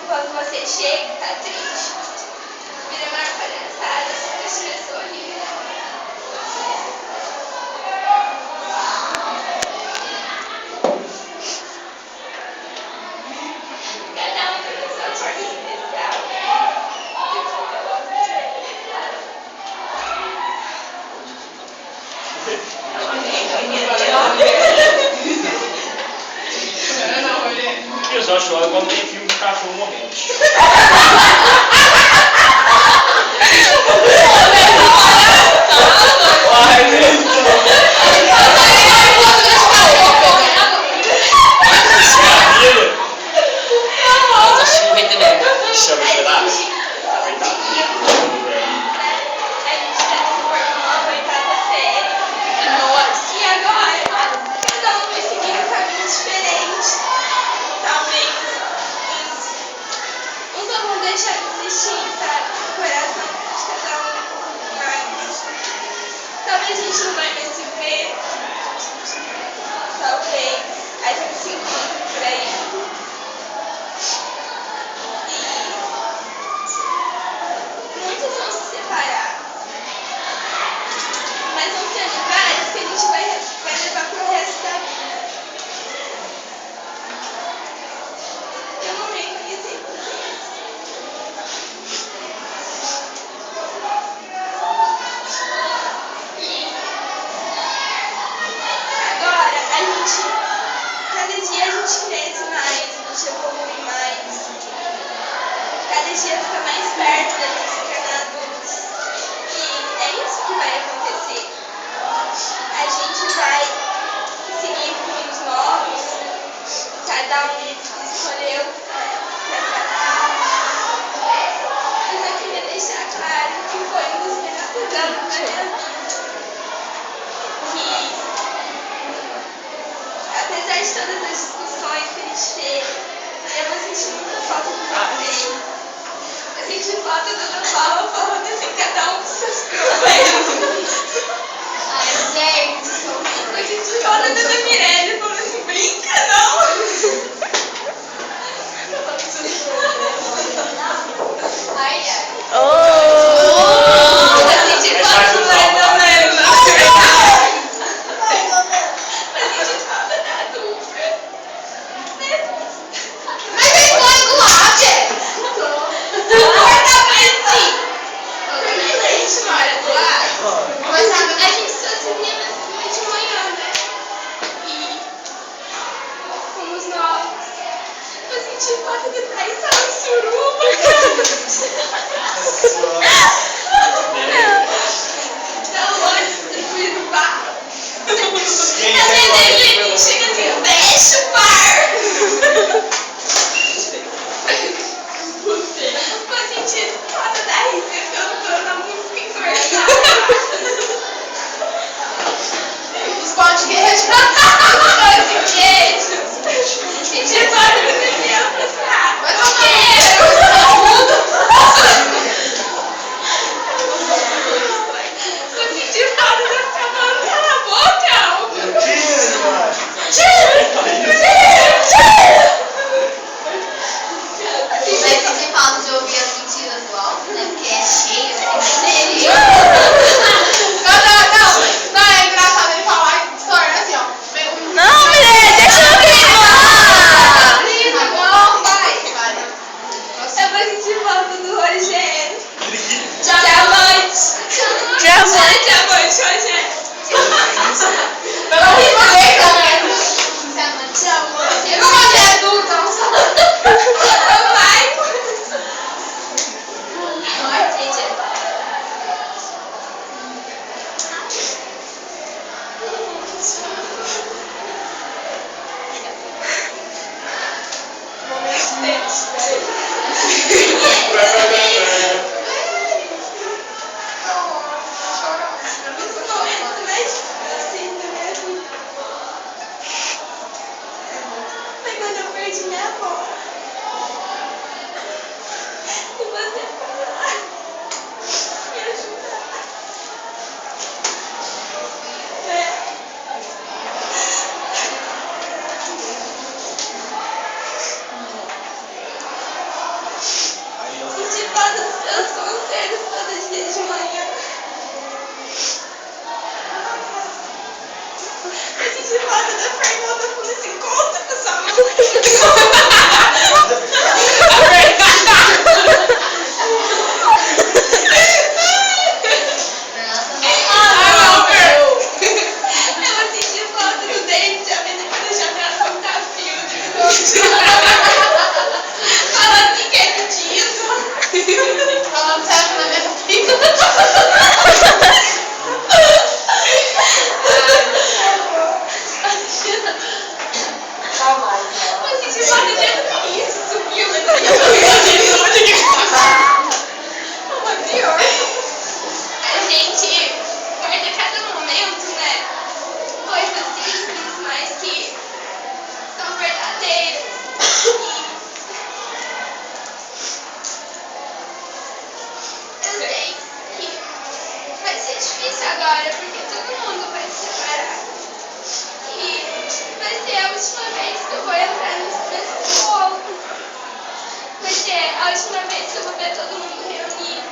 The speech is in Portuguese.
Quando você chega e tá triste, vira uma palhaçada, as pessoas sorriem. Cada um tem a sua força especial. Eu só choro quando tem filme de cachorro morrendo. Deixar de existir, sabe? O coração de cada um mais. Talvez a gente não vai mais se ver. Talvez a gente se encontre por aí. E muitos vão se separar. Mas vão ser lugares que a gente vai levar pro resto da vida. Eu não reconheci vocês. Cada dia a gente cresce mais, a gente evolui mais. Cada dia fica mais perto da gente se tornar adultos. E é isso que vai acontecer. A gente vai seguir caminhos novos. Cada um escolheu pra cada. Mas eu queria deixar claro que foi um dos melhores anos da minha vida. Apesar de todas as discussões que a gente teve, eu vou sentir muita falta de vocês. Eu senti falta da Ana Paula falando assim, cada um com seus problemas. Ai, gente, eu senti falta da Ana Mirelle falando assim, brinca não. Ai, ai. Eu senti falta do falta de traição e suruba. Tão longe de ir no bar. A Nenê chega assim, fecha o bar. Tô sentindo falta da Rita cantando a música entortada. Os pão de queijo. Os pão de queijo. Senti falta da Nenê. sei que vai ser difícil agora, porque todo mundo vai se separar. E vai ser a última vez que eu vou entrar nessa escola. Vai ser a última vez que eu vou ver todo mundo reunido.